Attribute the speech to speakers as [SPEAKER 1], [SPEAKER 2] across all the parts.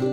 [SPEAKER 1] Hey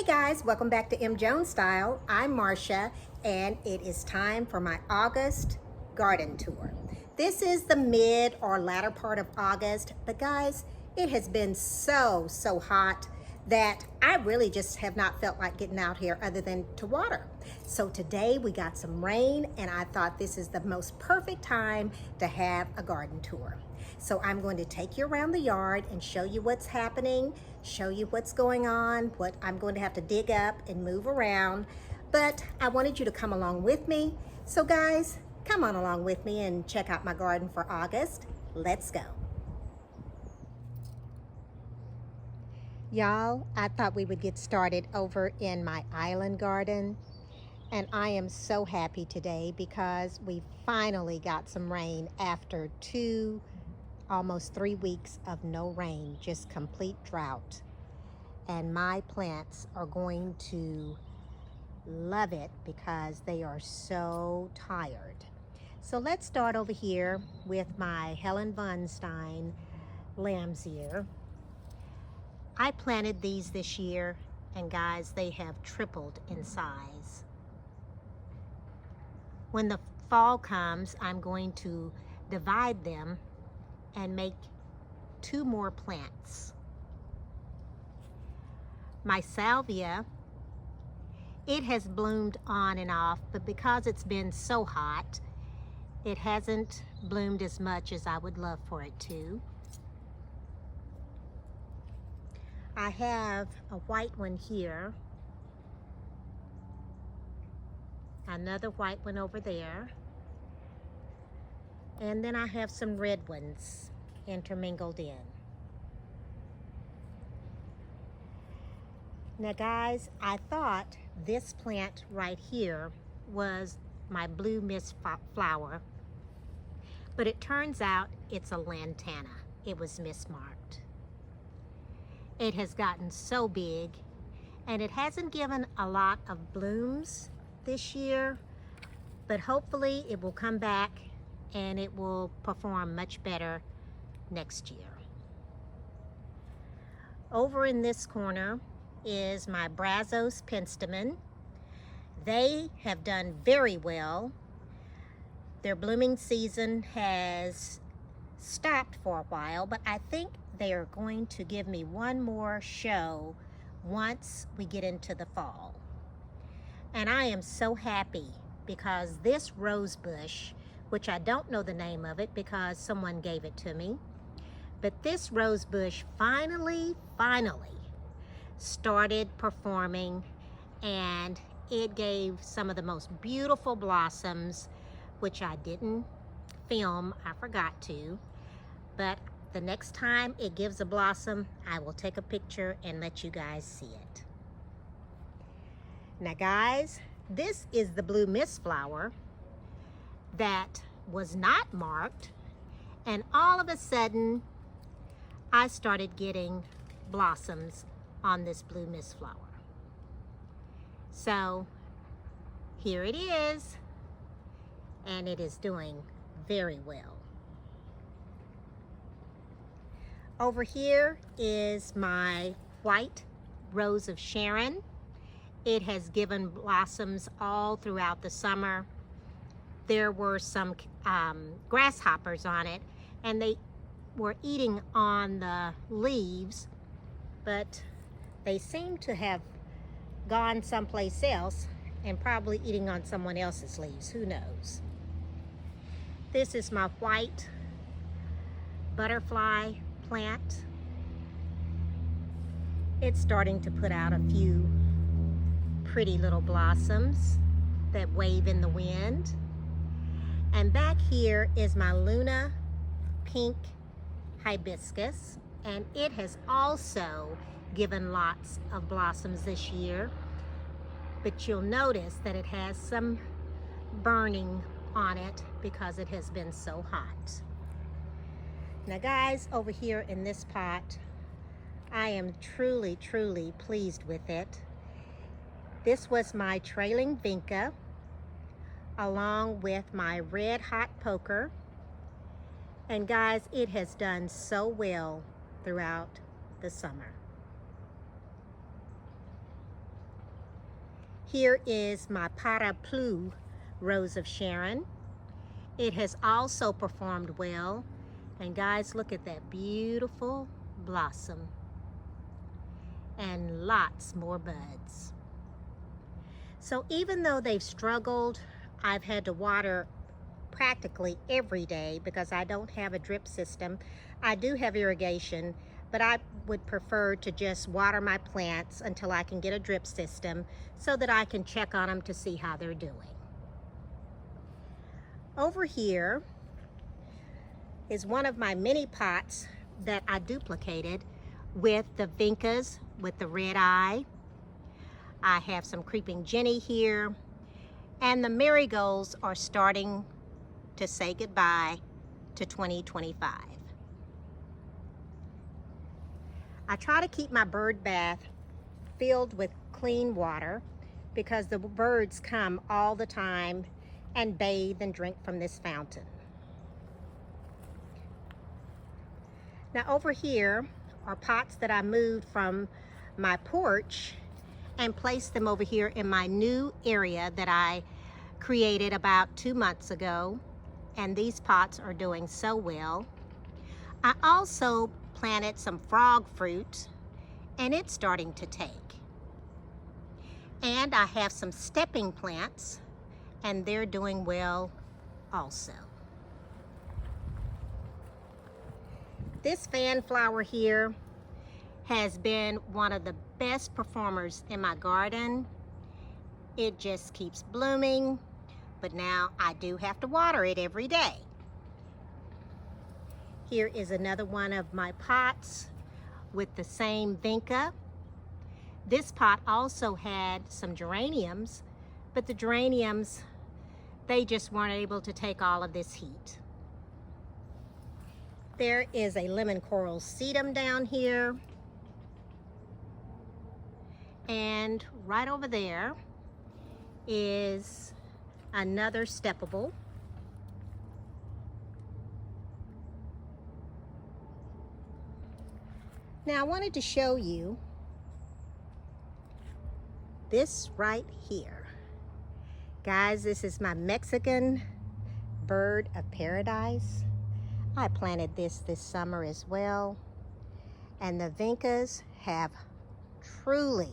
[SPEAKER 1] guys, welcome back to M. Jones Style. I'm Marcia, and it is time for my August garden tour. This is the mid or latter part of August, but guys, it has been so hot that I really just have not felt like getting out here other than to water. So today we got some rain, and I thought this is the most perfect time to have a garden tour. So I'm going to take you around the yard and show you what's happening, show you what's going on, what I'm going to have to dig up and move around. But I wanted you to come along with me. So guys, come on along with me and check out my garden for August. Let's go. Y'all, I thought we would get started over in my island garden. And I am so happy today because we finally got some rain after almost 3 weeks of no rain, just complete drought. And my plants are going to love it because they are so tired. So let's start over here with my Helen von Stein lamb's ear. I planted these this year, and guys, they have tripled in size. When the fall comes, I'm going to divide them and make 2 more plants. My salvia, it has bloomed on and off, but because it's been so hot, it hasn't bloomed as much as I would love for it to. I have a white one here, another white one over there, and then I have some red ones intermingled in. Now guys, I thought this plant right here was my blue mist flower, but it turns out it's a lantana. It was mismarked. It has gotten so big, and it hasn't given a lot of blooms this year, but hopefully it will come back and it will perform much better next year. Over in this corner is my Brazos penstemon. They have done very well. Their blooming season has stopped for a while, but I think they are going to give me one more show once we get into the fall. And I am so happy because this rose bush, which I don't know the name of it because someone gave it to me, but this rose bush finally started performing, and it gave some of the most beautiful blossoms, which I didn't film, I forgot to, but the next time it gives a blossom, I will take a picture and let you guys see it. Now guys, this is the blue mist flower that was not marked, and all of a sudden I started getting blossoms on this blue mist flower. So here it is, and it is doing very well. Over here is my white rose of Sharon. It has given blossoms all throughout the summer. There were some grasshoppers on it, and they were eating on the leaves, but they seem to have gone someplace else and probably eating on someone else's leaves, who knows. This is my white butterfly plant. It's starting to put out a few pretty little blossoms that wave in the wind. And back here is my Luna pink hibiscus, and it has also given lots of blossoms this year, but you'll notice that it has some burning on it because it has been so hot. Now guys, over here in this pot, I am truly, truly pleased with it. This was my trailing vinca along with my red hot poker. And guys, it has done so well throughout the summer. Here is my Parapluie Rose of Sharon. It has also performed well. And guys, look at that beautiful blossom. And lots more buds. So even though they've struggled, I've had to water practically every day because I don't have a drip system. I do have irrigation, but I would prefer to just water my plants until I can get a drip system so that I can check on them to see how they're doing. Over here is one of my mini pots that I duplicated with the vincas with the red eye. I have some creeping Jenny here, and the marigolds are starting to say goodbye to 2025. I try to keep my bird bath filled with clean water because the birds come all the time and bathe and drink from this fountain. Now over here are pots that I moved from my porch and placed them over here in my new area that I created about 2 months ago. And these pots are doing so well. I also planted some frog fruit and it's starting to take. And I have some stepping plants and they're doing well also. This fan flower here has been one of the best performers in my garden. It just keeps blooming, but now I do have to water it every day. Here is another one of my pots with the same vinca. This pot also had some geraniums, but the geraniums, they just weren't able to take all of this heat. There is a lemon coral sedum down here. And right over there is another steppable. Now I wanted to show you this right here. Guys, this is my Mexican bird of paradise. I planted this summer as well. And the vincas have truly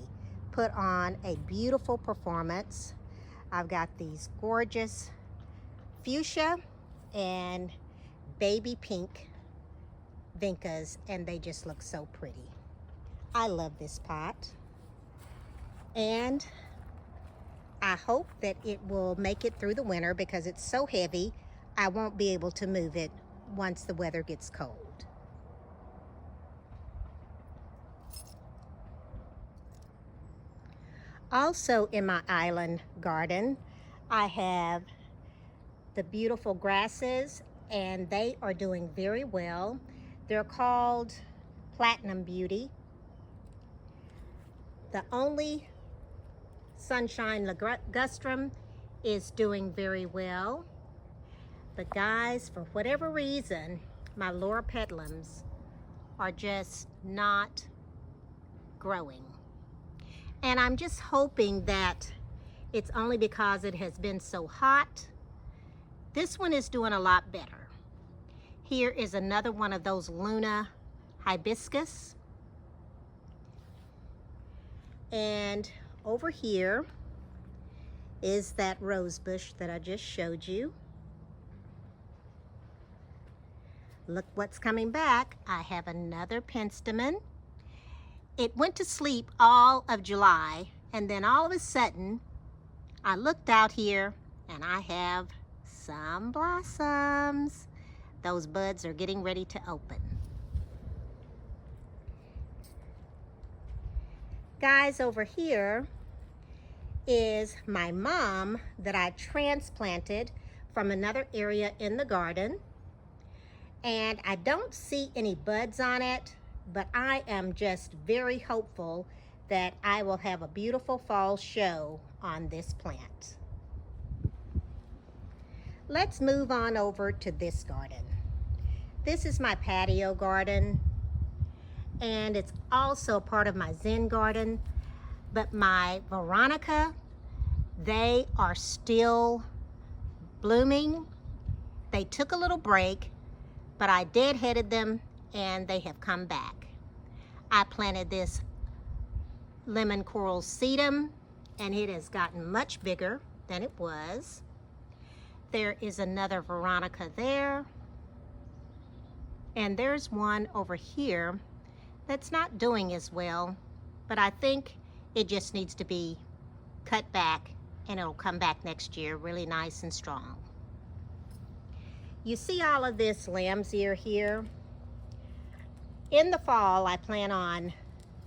[SPEAKER 1] put on a beautiful performance. I've got these gorgeous fuchsia and baby pink vincas, and they just look so pretty. I love this pot, and I hope that it will make it through the winter because it's so heavy I won't be able to move it once the weather gets cold. Also in my island garden, I have the beautiful grasses, and they are doing very well. They're called Platinum Beauty. The only Sunshine Ligustrum is doing very well. But guys, for whatever reason, my Loropetalums are just not growing. And I'm just hoping that it's only because it has been so hot. This one is doing a lot better. Here is another one of those Luna hibiscus. And over here is that rose bush that I just showed you. Look what's coming back. I have another penstemon. It went to sleep all of July, and then all of a sudden, I looked out here and I have some blossoms. Those buds are getting ready to open. Guys, over here is my mom that I transplanted from another area in the garden. And I don't see any buds on it, but I am just very hopeful that I will have a beautiful fall show on this plant. Let's move on over to this garden. This is my patio garden, and it's also part of my Zen garden, but my Veronica, they are still blooming. They took a little break, but I deadheaded them and they have come back. I planted this lemon coral sedum and it has gotten much bigger than it was. There is another Veronica there. And there's one over here that's not doing as well, but I think it just needs to be cut back and it'll come back next year really nice and strong. You see all of this lamb's ear here? In the fall, I plan on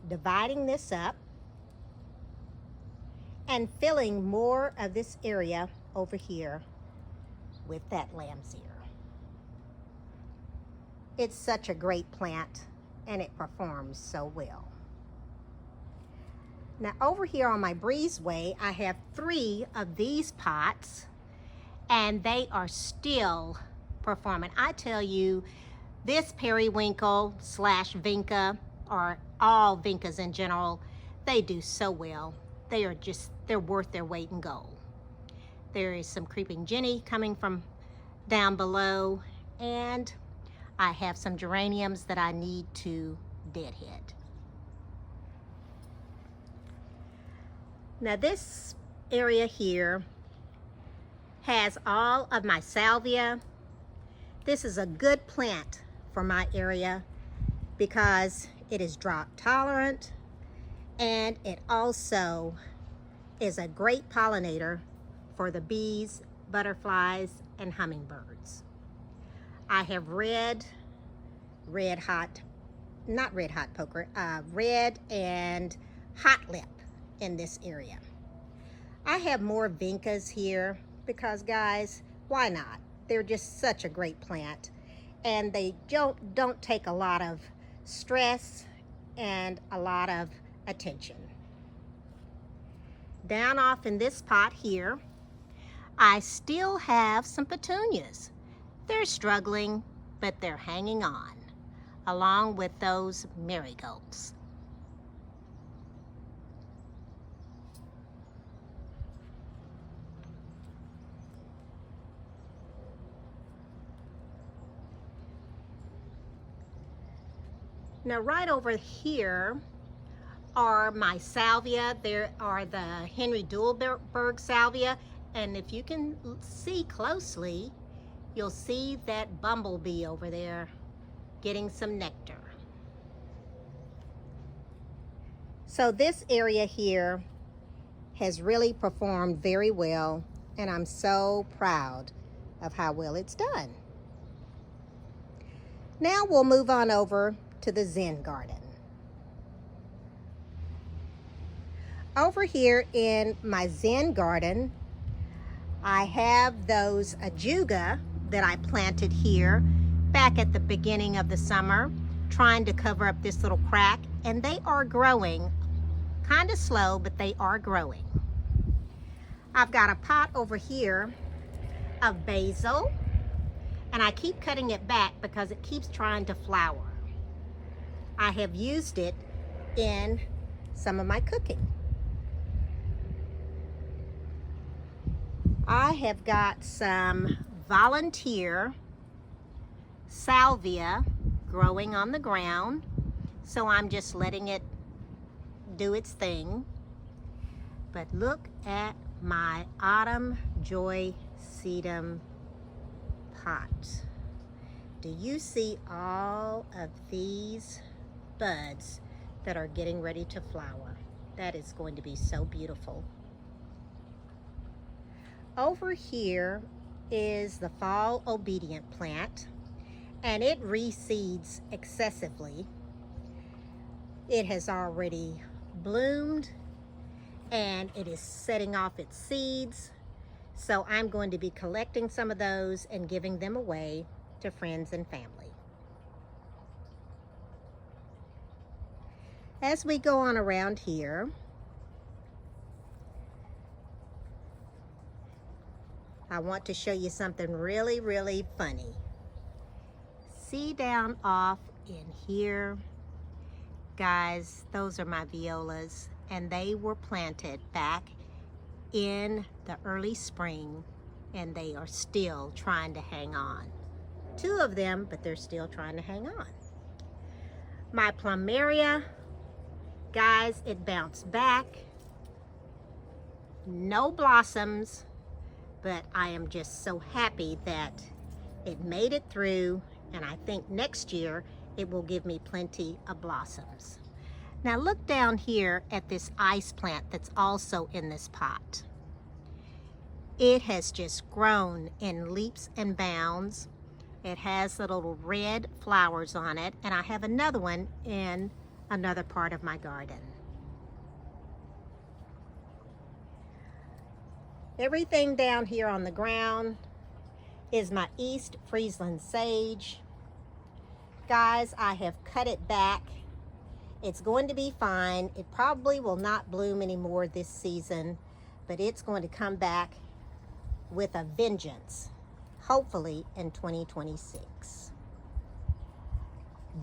[SPEAKER 1] dividing this up and filling more of this area over here with that lamb's ear. It's such a great plant and it performs so well. Now over here on my breezeway, I have 3 of these pots and they are still performing. I tell you, this periwinkle / vinca, or all vincas in general, they do so well. They're worth their weight in gold. There is some creeping Jenny coming from down below, and I have some geraniums that I need to deadhead. Now this area here has all of my salvia. This is a good plant for my area because it is drought tolerant and it also is a great pollinator for the bees, butterflies, and hummingbirds. I have red and hot lip in this area. I have more vincas here because, guys, why not? They're just such a great plant and they don't take a lot of stress and a lot of attention. Down off in this pot here, I still have some petunias. They're struggling, but they're hanging on, along with those marigolds. Now right over here are my salvia. There are the Henry Dewberg salvia, and if you can see closely, you'll see that bumblebee over there getting some nectar. So this area here has really performed very well, and I'm so proud of how well it's done. Now we'll move on over to the Zen garden. Over here in my Zen garden, I have those ajuga that I planted here back at the beginning of the summer, trying to cover up this little crack, and they are growing kind of slow, but they are growing. I've got a pot over here of basil, and I keep cutting it back because it keeps trying to flower. I have used it in some of my cooking. I have got some volunteer salvia growing on the ground, so I'm just letting it do its thing. But look at my autumn joy sedum pot. Do you see all of these buds that are getting ready to flower? That is going to be so beautiful. Over here is the fall obedient plant, and it reseeds excessively. It has already bloomed and it is setting off its seeds, so I'm going to be collecting some of those and giving them away to friends and family. As we go on around here, I want to show you something really, really funny. See down off in here, guys, those are my violas, and they were planted back in the early spring, and they are still trying to hang on. 2 of them, but they're still trying to hang on. My plumeria, guys, it bounced back. No blossoms, but I am just so happy that it made it through, and I think next year it will give me plenty of blossoms. Now look down here at this ice plant that's also in this pot. It has just grown in leaps and bounds. It has little red flowers on it, and I have another one in another part of my garden. Everything down here on the ground is my East Friesland sage. Guys, I have cut it back. It's going to be fine. It probably will not bloom anymore this season, but it's going to come back with a vengeance, hopefully in 2026.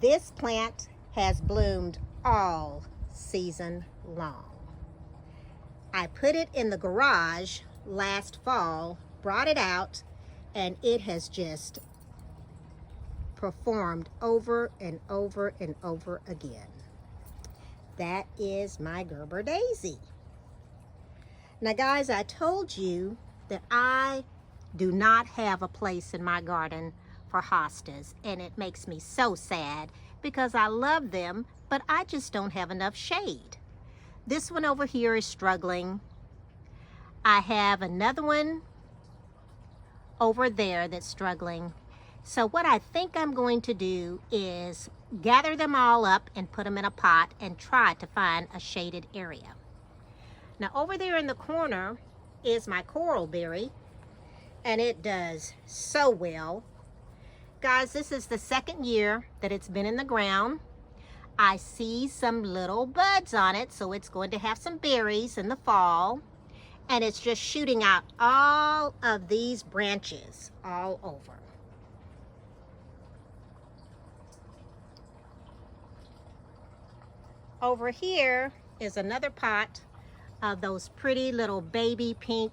[SPEAKER 1] This plant has bloomed all season long. I put it in the garage last fall, brought it out, and it has just performed over and over and over again. That is my Gerber daisy. Now guys, I told you that I do not have a place in my garden for hostas, and it makes me so sad because I love them, but I just don't have enough shade. This one over here is struggling. I have another one over there that's struggling. So what I think I'm going to do is gather them all up and put them in a pot and try to find a shaded area. Now over there in the corner is my coral berry, and it does so well. Guys, this is the 2nd year that it's been in the ground. I see some little buds on it, so it's going to have some berries in the fall. And it's just shooting out all of these branches all over. Over here is another pot of those pretty little baby pink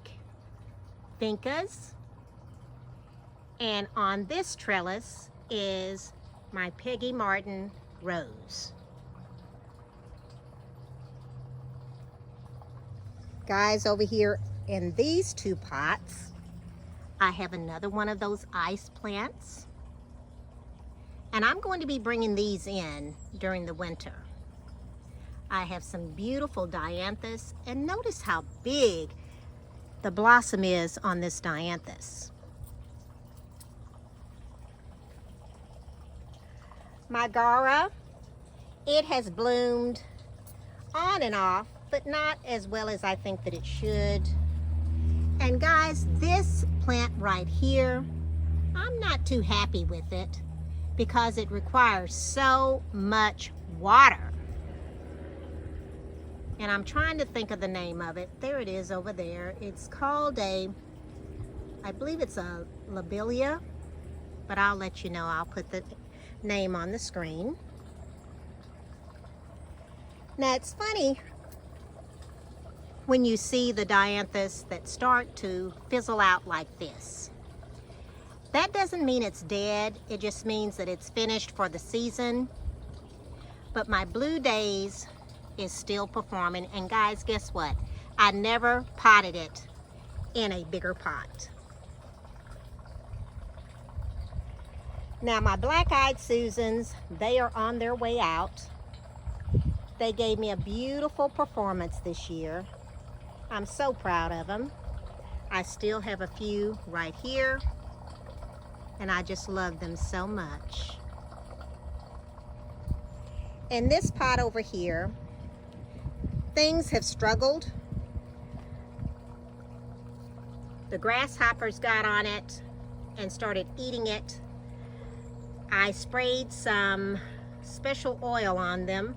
[SPEAKER 1] vincas. And on this trellis is my Peggy Martin rose. Guys, over here in these 2 pots, I have another one of those ice plants. And I'm going to be bringing these in during the winter. I have some beautiful dianthus, and notice how big the blossom is on this dianthus. My Gaura, it has bloomed on and off, but not as well as I think that it should. And guys, this plant right here, I'm not too happy with it because it requires so much water. And I'm trying to think of the name of it. There it is over there. It's called I believe it's a lobelia, but I'll let you know. I'll put the name on the screen. Now it's funny when you see the dianthus that start to fizzle out like this. That doesn't mean it's dead. It just means that it's finished for the season. But my Blue Days is still performing. And guys, guess what? I never potted it in a bigger pot. Now my Black-Eyed Susans, they are on their way out. They gave me a beautiful performance this year. I'm so proud of them. I still have a few right here, and I just love them so much. In this pot over here, things have struggled. The grasshoppers got on it and started eating it. I sprayed some special oil on them,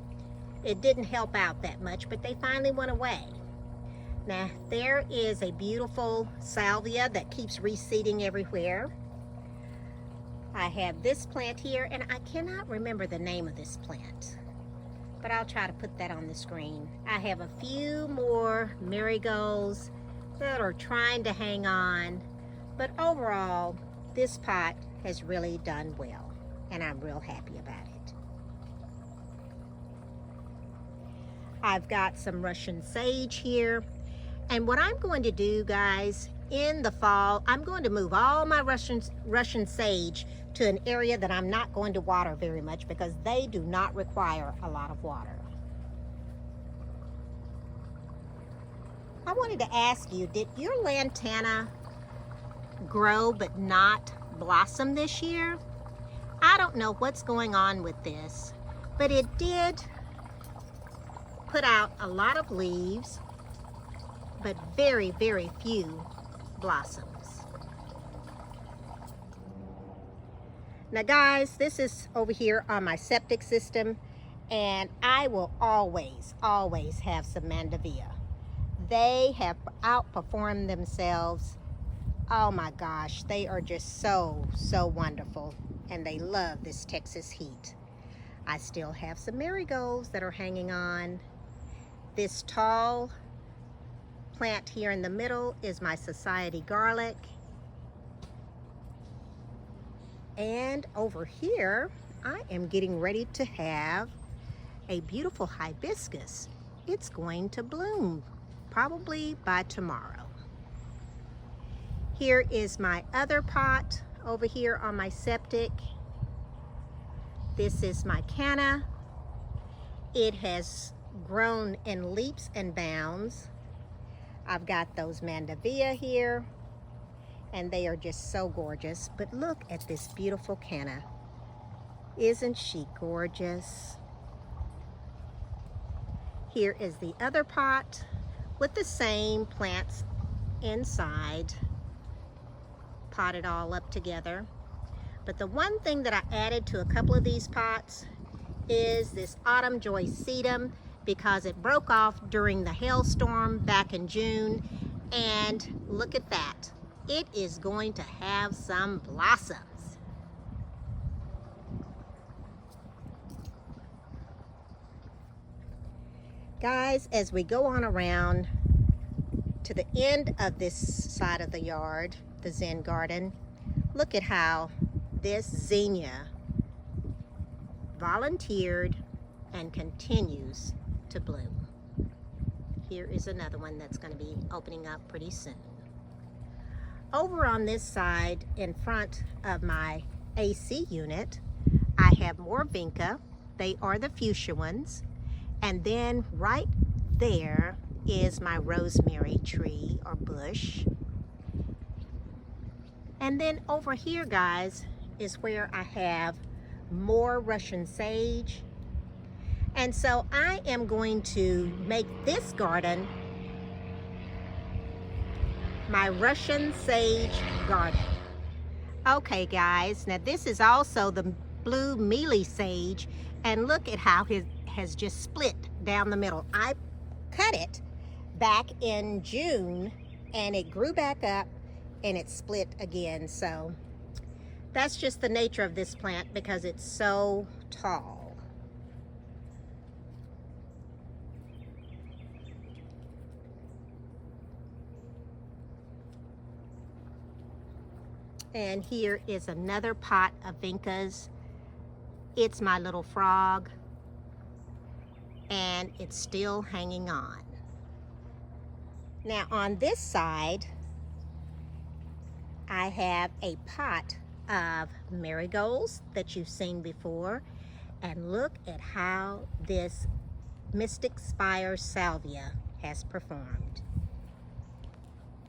[SPEAKER 1] it didn't help out that much, but they finally went away. Now, there is a beautiful salvia that keeps reseeding everywhere. I have this plant here, and I cannot remember the name of this plant, but I'll try to put that on the screen. I have a few more marigolds that are trying to hang on, but overall, this pot has really done well, and I'm real happy about it. I've got some Russian sage here, and what I'm going to do, guys, in the fall, I'm going to move all my Russian sage to an area that I'm not going to water very much because they do not require a lot of water. I wanted to ask you, did your lantana grow but not blossom this year? I don't know what's going on with this, but it did put out a lot of leaves, but very, very few blossoms. Now guys, this is over here on my septic system, and I will always have some Mandevilla. They have outperformed themselves. Oh my gosh, they are just so wonderful, and they love this Texas heat. I still have some marigolds that are hanging on. This tall plant here in the middle is my society garlic. And over here, I am getting ready to have a beautiful hibiscus. It's going to bloom probably by tomorrow. Here is my other pot over here on my septic. This is my canna. It has grown in leaps and bounds. I've got those Mandevilla here, and they are just so gorgeous. But look at this beautiful canna. Isn't she gorgeous? Here is the other pot with the same plants inside, potted all up together. But the one thing that I added to a couple of these pots is this autumn joy sedum, because it broke off during the hailstorm back in June. And look at that. It is going to have some blossoms. Guys, as we go on around to the end of this side of the yard, the Zen garden, look at how this zinnia volunteered and continues to bloom. Here is another one that's going to be opening up pretty soon. Over on this side in front of my AC unit, I have more vinca. They are the fuchsia ones. And then right there is my rosemary tree or bush. And then over here, guys, is where I have more Russian sage. And so I am going to make this garden my Russian sage garden. Okay guys, now this is also the blue mealy sage, and look at how it has just split down the middle. I cut it back in June and it grew back up and it split again. So that's just the nature of this plant because it's so tall. And here is another pot of vincas. It's my little frog, and it's still hanging on. Now on this side, I have a pot of marigolds that you've seen before, and look at how this Mystic Spire Salvia has performed.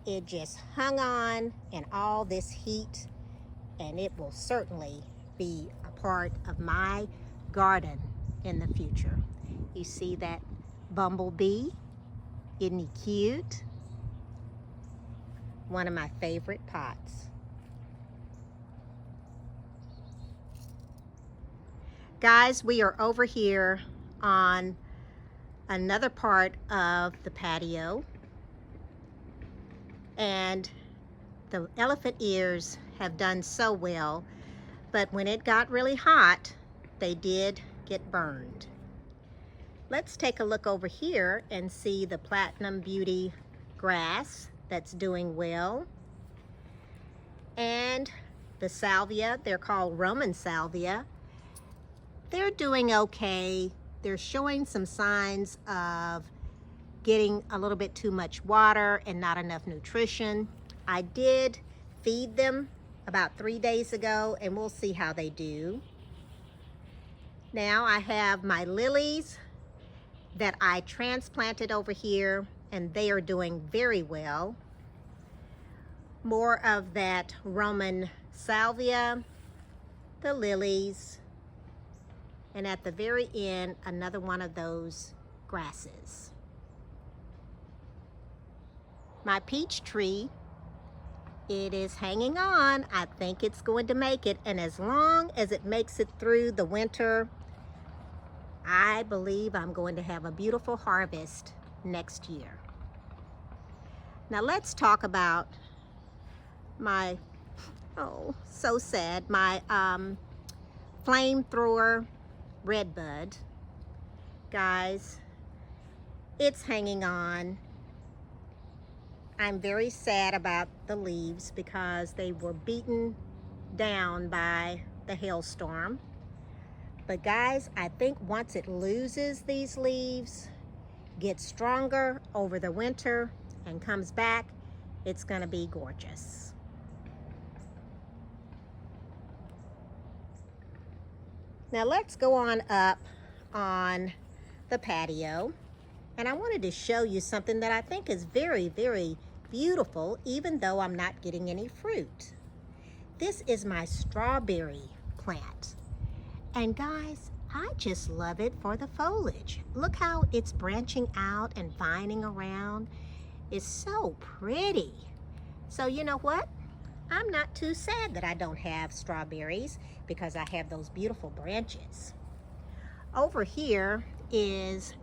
[SPEAKER 1] It just hung on in all this heat, and it will certainly be a part of my garden in the future. You see that bumblebee? Isn't he cute? One of my favorite pots. Guys, we are over here on another part of the patio, and the elephant ears have done so well, but when it got really hot, they did get burned. Let's take a look over here and see the Platinum Beauty grass that's doing well. And the salvia, they're called Roman salvia. They're doing okay. They're showing some signs of getting a little bit too much water and not enough nutrition. I did feed them about 3 days ago, and we'll see how they do. Now I have my lilies that I transplanted over here, and they are doing very well. More of that Roman salvia, the lilies, and at the very end, another one of those grasses. My peach tree, it is hanging on. I think it's going to make it, and as long as it makes it through the winter, I believe I'm going to have a beautiful harvest next year. Now let's talk about my, oh, so sad, my flamethrower redbud. Guys, it's hanging on. I'm very sad about the leaves because they were beaten down by the hailstorm. But guys, I think once it loses these leaves, gets stronger over the winter and comes back, it's gonna be gorgeous. Now let's go on up on the patio. And I wanted to show you something that I think is very, very beautiful, even though I'm not getting any fruit. This is my strawberry plant. And guys, I just love it for the foliage. Look how it's branching out and vining around. It's so pretty. So you know what? I'm not too sad that I don't have strawberries because I have those beautiful branches. Over here is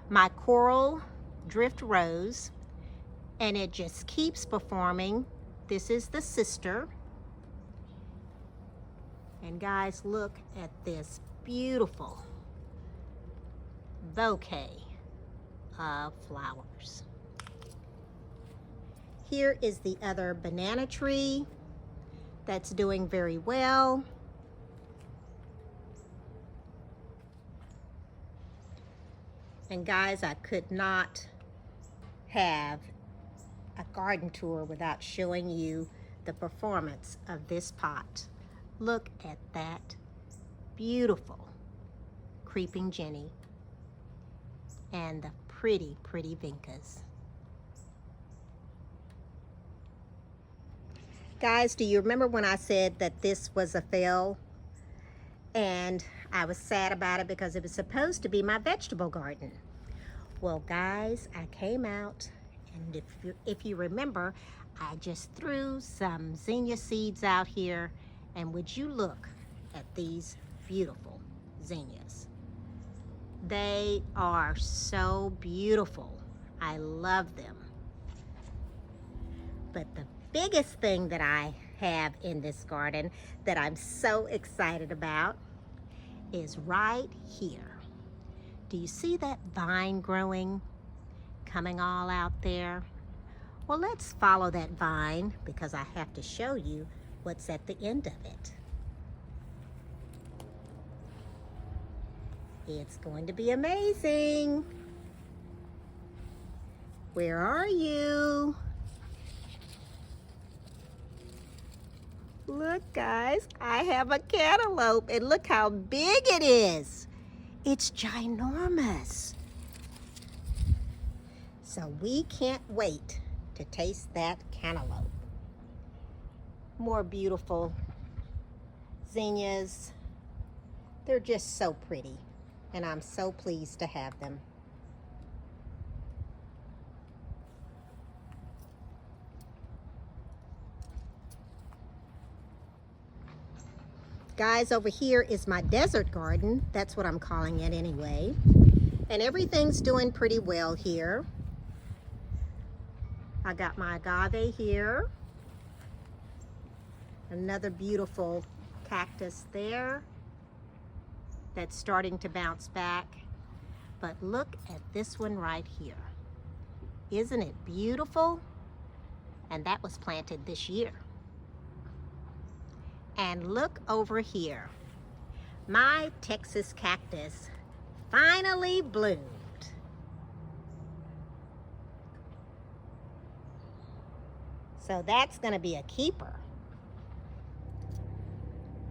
[SPEAKER 1] my coral drift rose, and it just keeps performing. This is the sister. And guys, look at this beautiful bouquet of flowers. Here is the other banana tree that's doing very well. And guys, I could not have a garden tour without showing you the performance of this pot. Look at that beautiful creeping Jenny and the pretty, pretty vincas. Guys, do you remember when I said that this was a fail? And I was sad about it because it was supposed to be my vegetable garden. Well, guys, I came out, and if you remember, I just threw some zinnia seeds out here, and would you look at these beautiful zinnias? They are so beautiful. I love them. But the biggest thing that I have in this garden that I'm so excited about is right here. Do you see that vine growing, coming all out there? Well, let's follow that vine because I have to show you what's at the end of it. It's going to be amazing. Where are you? Look, guys, I have a cantaloupe, and look how big it is. It's ginormous. So we can't wait to taste that cantaloupe. More beautiful zinnias. They're just so pretty, and I'm so pleased to have them. Guys, over here is my desert garden. That's what I'm calling it anyway. And everything's doing pretty well here. I got my agave here. Another beautiful cactus there that's starting to bounce back. But look at this one right here. Isn't it beautiful? And that was planted this year. And look over here. My Texas cactus finally bloomed. So that's gonna be a keeper.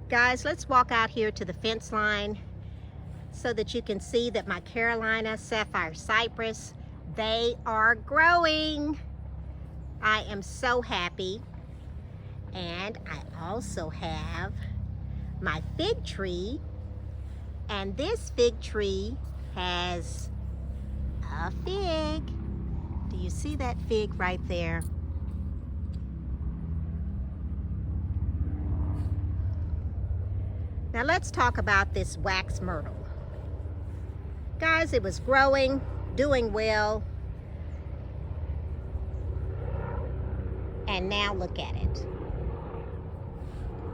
[SPEAKER 1] Guys, let's walk out here to the fence line so that you can see that my Carolina Sapphire Cypress, they are growing. I am so happy. And I also have my fig tree, and this fig tree has a fig. Do you see that fig right there? Now let's talk about this wax myrtle. Guys, it was growing, doing well, and now look at it.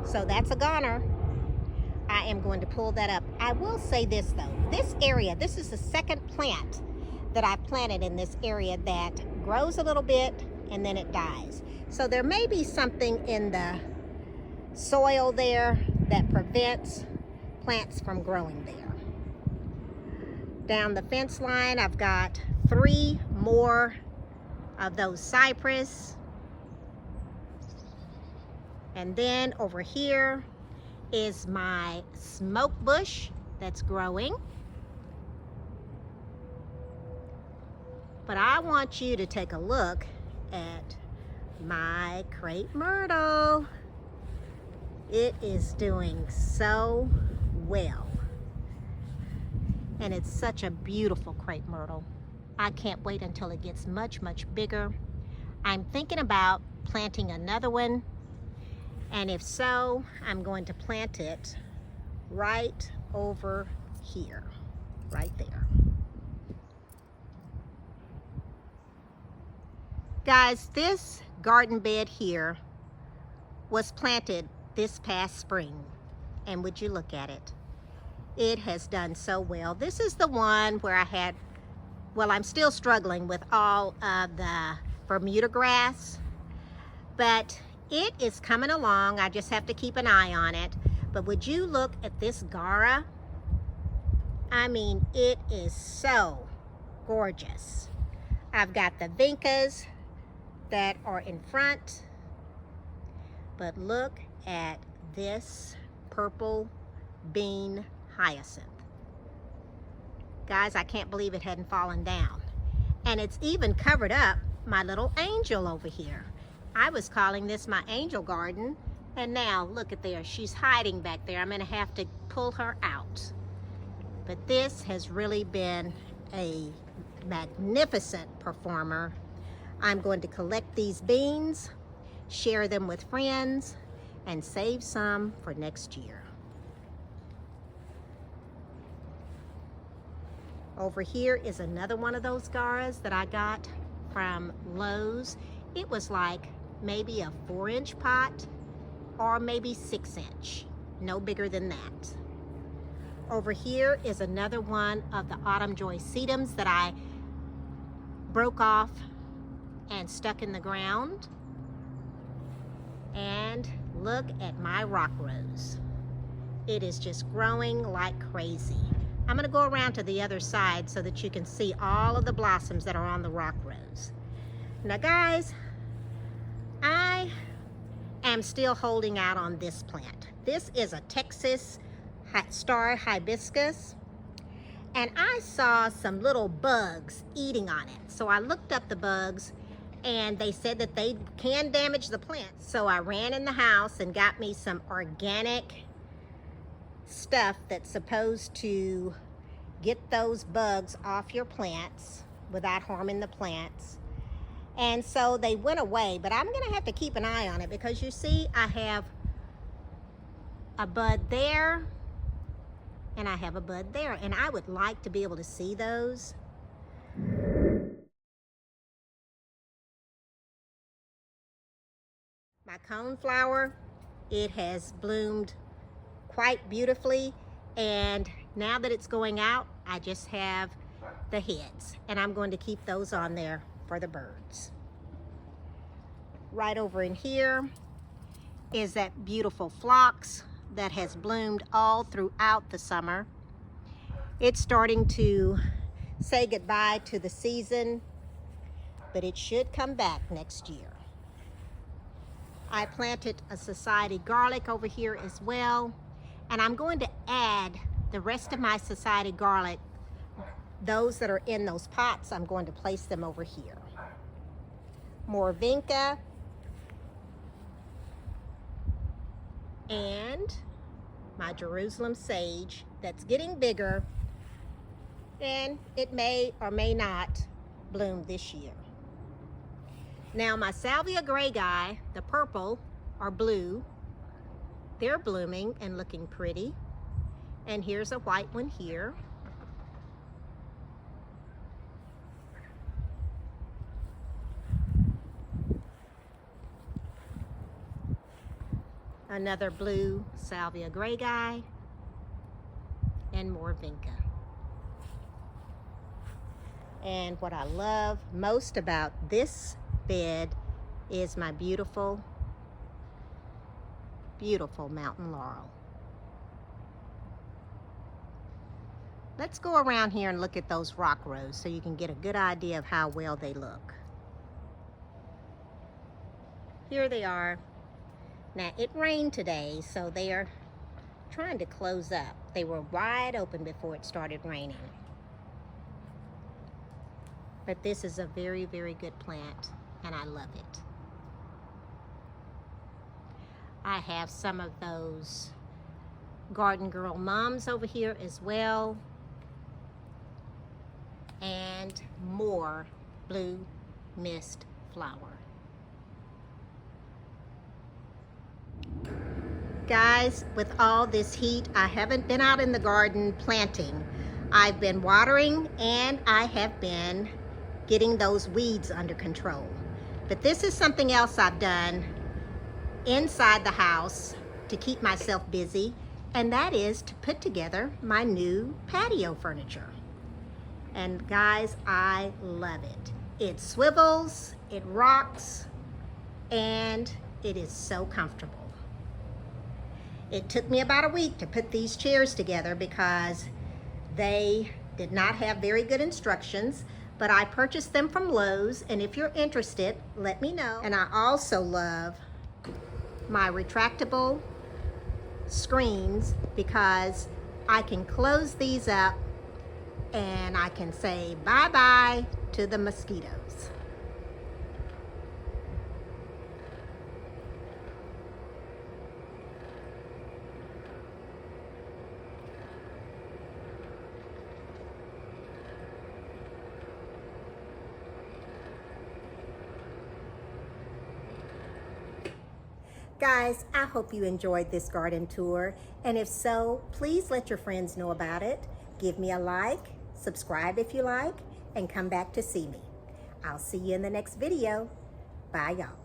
[SPEAKER 1] So that's a goner. I am going to pull that up. I will say this though, this area, this is the second plant that I planted in this area that grows a little bit and then it dies. So there may be something in the soil there that prevents plants from growing there. Down the fence line, I've got 3 more of those cypress. And then over here is my smoke bush that's growing. But I want you to take a look at my crepe myrtle. It is doing so well. And it's such a beautiful crepe myrtle. I can't wait until it gets much, much bigger. I'm thinking about planting another one. And if so, I'm going to plant it right over here, right there. Guys, this garden bed here was planted this past spring. And would you look at it? It has done so well. This is the one where I had, well, I'm still struggling with all of the Bermuda grass, but it is coming along. I just have to keep an eye on it. But would you look at this Gaura? I mean, it is so gorgeous. I've got the vincas that are in front, but look at this purple bean hyacinth. Guys, I can't believe it hadn't fallen down. And it's even covered up my little angel over here. I was calling this my angel garden, and now look at there, she's hiding back there. I'm gonna have to pull her out. But this has really been a magnificent performer. I'm going to collect these beans, share them with friends, and save some for next year. Over here is another one of those Gauras that I got from Lowe's. It was like maybe a 4-inch pot or maybe 6-inch, no bigger than that. Over here is another one of the Autumn Joy sedums that I broke off and stuck in the ground. And look at my rock rose. It is just growing like crazy. I'm gonna go around to the other side so that you can see all of the blossoms that are on the rock rose. Now guys, I am still holding out on this plant. This is a Texas star hibiscus, and I saw some little bugs eating on it. So I looked up the bugs, and they said that they can damage the plant. So I ran in the house and got me some organic stuff that's supposed to get those bugs off your plants without harming the plants. And so they went away, but I'm gonna have to keep an eye on it because you see I have a bud there and I have a bud there, and I would like to be able to see those. My coneflower, it has bloomed quite beautifully, and now that it's going out, I just have the heads, and I'm going to keep those on there for the birds. Right over in here is that beautiful phlox that has bloomed all throughout the summer. It's starting to say goodbye to the season, but it should come back next year. I planted a society garlic over here as well, and I'm going to add the rest of my society garlic, those that are in those pots, I'm going to place them over here. More vinca, and my Jerusalem sage that's getting bigger, and it may or may not bloom this year. Now my salvia greyi, the purple or blue, they're blooming and looking pretty. And here's a white one here. Another blue salvia greyi, and more vinca. And what I love most about this bed is my beautiful, beautiful mountain laurel. Let's go around here and look at those rock rose so you can get a good idea of how well they look. Here they are. Now it rained today, so they are trying to close up. They were wide open before it started raining. But this is a very, very good plant, and I love it. I have some of those Garden Girl mums over here as well, and more blue mist flower. Guys, with all this heat, I haven't been out in the garden planting. I've been watering, and I have been getting those weeds under control. But this is something else I've done inside the house to keep myself busy, and that is to put together my new patio furniture. And guys, I love it. It swivels, it rocks, and it is so comfortable. It took me about a week to put these chairs together because they did not have very good instructions, but I purchased them from Lowe's, and if you're interested, let me know. And I also love my retractable screens because I can close these up and I can say bye-bye to the mosquitoes. Guys, I hope you enjoyed this garden tour, and if so, please let your friends know about it. Give me a like, subscribe if you like, and come back to see me. I'll see you in the next video. Bye, y'all.